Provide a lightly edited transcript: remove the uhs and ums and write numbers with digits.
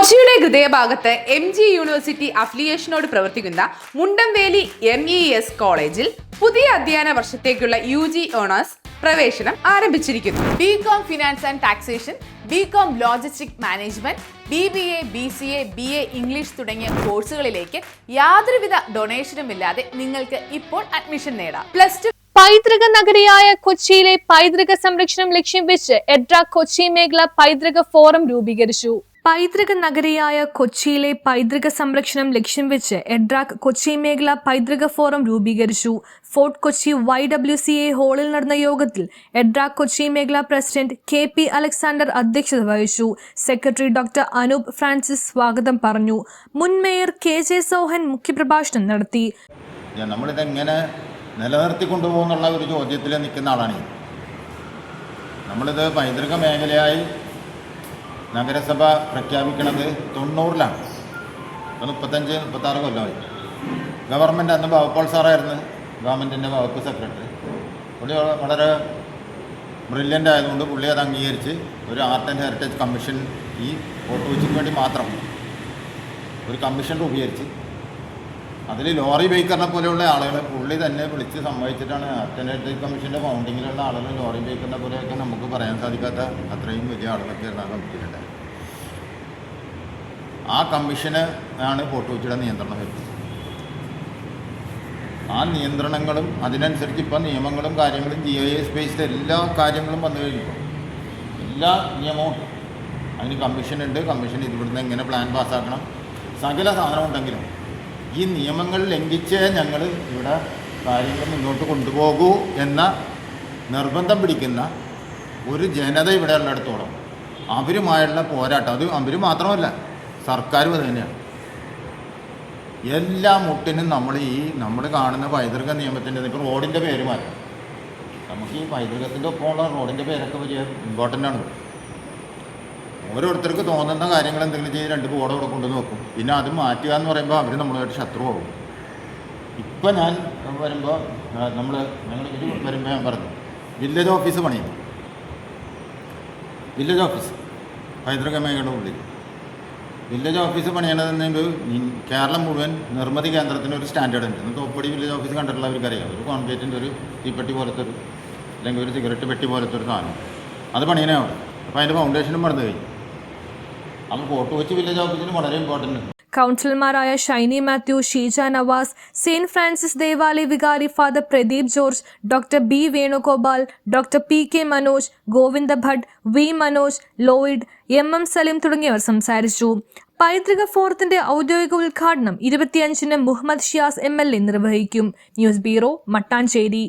കൊച്ചിയുടെ ഹൃദയഭാഗത്ത് MG university അഫിലിയേഷനോട് പ്രവർത്തിക്കുന്ന മുണ്ടംവേലി MES കോളേജിൽ പുതിയ അധ്യയന വർഷത്തേക്കുള്ള UG ഓണേഴ്സ് പ്രവേശനം ആരംഭിച്ചിരിക്കുന്നു. BCom finance and taxation, BCom logistic management, BBA, BCA, BA English തുടങ്ങിയ കോഴ്സുകളിലേക്ക് യാതൊരുവിധ ഡൊണേഷനും ഇല്ലാതെ നിങ്ങൾക്ക് ഇപ്പോൾ അഡ്മിഷൻ നേടാം. +2 പൈതൃക നഗരിയായ കൊച്ചിയിലെ പൈതൃക സംരക്ഷണം ലക്ഷ്യം വെച്ച് എഡ്രാക് കൊച്ചി മേഖല പൈതൃക ഫോറം രൂപീകരിച്ചു. പൈതൃക നഗരിയായ കൊച്ചിയിലെ പൈതൃക സംരക്ഷണം ലക്ഷ്യം വെച്ച് എഡ്രാക് കൊച്ചി മേഖല പൈതൃക ഫോറം രൂപീകരിച്ചു. ഫോർട്ട് കൊച്ചി YWCA ഹാളിൽ നടന്ന യോഗത്തിൽ എഡ്രാക് കൊച്ചി മേഖല പ്രസിഡന്റ് KP അലക്സാണ്ടർ അധ്യക്ഷത വഹിച്ചു. സെക്രട്ടറി ഡോക്ടർ അനൂപ് ഫ്രാൻസിസ് സ്വാഗതം പറഞ്ഞു. മുൻ മേയർ KJ സോഹൻ മുഖ്യപ്രഭാഷണം നടത്തി. നമ്മളിതെങ്ങനെ നിലനിർത്തിക്കൊണ്ടുപോകുന്നുള്ള ഒരു ചോദ്യത്തിൽ നിൽക്കുന്ന ആളാണ്. നമ്മളിത് പൈതൃക മേഖലയായി നഗരസഭ പ്രഖ്യാപിക്കുന്നത് 90-ലാണ്. 35-36 കൊല്ലമായി. ഗവൺമെൻറ് അന്ന് ബാബുപോൾ സാറായിരുന്നു ഗവൺമെൻറ്റിൻ്റെ വകുപ്പ് സെക്രട്ടറി. പുള്ളി വളരെ ബ്രില്യൻ്റ് ആയതുകൊണ്ട് പുള്ളി അത് അംഗീകരിച്ച് ഒരു ആർട്ട് ആൻഡ് ഹെറിറ്റേജ് കമ്മീഷൻ ഈ ഫോർട്ട് കൊച്ചിക്ക് വേണ്ടി മാത്രം ഒരു കമ്മീഷൻ രൂപീകരിച്ച് അതിൽ ലോറി ബേക്കറിനെ പോലെയുള്ള ആളുകളെ പുള്ളി തന്നെ വിളിച്ച് സമ്മതിച്ചിട്ടാണ് ആർട്ട് ആൻഡ് ഹെറിറ്റേജ് കമ്മീഷൻ്റെ ഫൗണ്ടിങ്ങിലുള്ള ആളുകൾ ലോറി ബേക്കറിനെ പോലെയൊക്കെ നമുക്ക് പറയാൻ സാധിക്കാത്ത അത്രയും വലിയ ആളുകളൊക്കെ ആ കമ്മിറ്റിയിലുണ്ട്. ആ കമ്മീഷന് ആണ് ഫോർട്ട് കൊച്ചിയുടെ നിയന്ത്രണം വരുന്നത്. ആ നിയന്ത്രണങ്ങളും അതിനനുസരിച്ച് ഇപ്പം നിയമങ്ങളും കാര്യങ്ങളും GIS ബേസ്ഡ് എല്ലാ കാര്യങ്ങളും വന്നു കഴിഞ്ഞു. എല്ലാ നിയമവും അതിന് കമ്മീഷനുണ്ട്. കമ്മീഷൻ ഇവിടുന്ന് എങ്ങനെ പ്ലാൻ പാസ്സാക്കണം, സകല സാധനം ഉണ്ടെങ്കിലും ഈ നിയമങ്ങൾ ലംഘിച്ചേ ഞങ്ങൾ ഇവിടെ കാര്യങ്ങൾ മുന്നോട്ട് കൊണ്ടുപോകൂ എന്ന നിർബന്ധം പിടിക്കുന്ന ഒരു ജനത ഇവിടെ ഉള്ളിടത്തോളം അവരുമായുള്ള പോരാട്ടം, അത് അവർ മാത്രമല്ല സർക്കാരും അത് തന്നെയാണ്. എല്ലാ മുട്ടിനും നമ്മൾ കാണുന്ന പൈതൃക നിയമത്തിൻ്റെ ഇപ്പോൾ റോഡിൻ്റെ പേര് മാറ്റാം. നമുക്ക് ഈ പൈതൃകത്തിൻ്റെ ഒപ്പമുള്ള റോഡിൻ്റെ പേരൊക്കെ വലിയ ഇമ്പോർട്ടൻ്റ് ആണ്. ഓരോരുത്തർക്ക് തോന്നുന്ന കാര്യങ്ങൾ എന്തെങ്കിലും ചെയ്ത് 2 ബോർഡ് അവിടെ കൊണ്ടുവന്ന് വെക്കും. പിന്നെ അത് മാറ്റുക എന്ന് പറയുമ്പോൾ അവർ നമ്മളുമായിട്ട് ശത്രുവാകും. ഇപ്പം ഞാൻ വരുമ്പോൾ ഞങ്ങൾ ഇത് വരുമ്പോൾ ഞാൻ പറഞ്ഞു വില്ലേജ് ഓഫീസ് പണിയും. വില്ലേജ് ഓഫീസ് പൈതൃക മേഖലയുടെ ഉള്ളിൽ വില്ലേജ് ഓഫീസ് പണിയണതെന്ന് കേരളം മുഴുവൻ നിർമ്മിതി കേന്ദ്രത്തിന് ഒരു സ്റ്റാൻഡേർഡ് ഉണ്ട്. തോപ്പടി വില്ലേജ് ഓഫീസ് കണ്ടിട്ടുള്ളവർക്കറിയാം. ഒരു കോൺക്രീറ്റിൻ്റെ ഒരു തീപ്പെട്ടി പോലത്തെ ഒരു അല്ലെങ്കിൽ ഒരു സിഗരറ്റ് പെട്ടി പോലത്തെ ഒരു സാധനം അത് പണിയണേ അവിടെ. അപ്പോൾ അതിൻ്റെ ഫൗണ്ടേഷനും പണിത് കഴിഞ്ഞു. അപ്പോൾ ഫോർട്ട് കൊച്ചി വില്ലേജ് ഓഫീസിന് വളരെ ഇമ്പോർട്ടൻ്റ് ഉണ്ട്. കൗൺസിലർമാരായ ഷൈനി മാത്യു, ഷീജ നവാസ്, സെയിന്റ് ഫ്രാൻസിസ് ദേവാലയ വികാരി father Pradeep George, doctor B Venugopal, doctor PK Manoj, Govinda Bhat, V Manoj, Lloyd, MM Saleem തുടങ്ങിയവർ സംസാരിച്ചു. പൈതൃക ഫോറത്തിന്റെ ഔദ്യോഗിക ഉദ്ഘാടനം 25-ന് മുഹമ്മദ് ഷിയാസ് MLA നിർവഹിക്കും. News bureau, Mattancherry.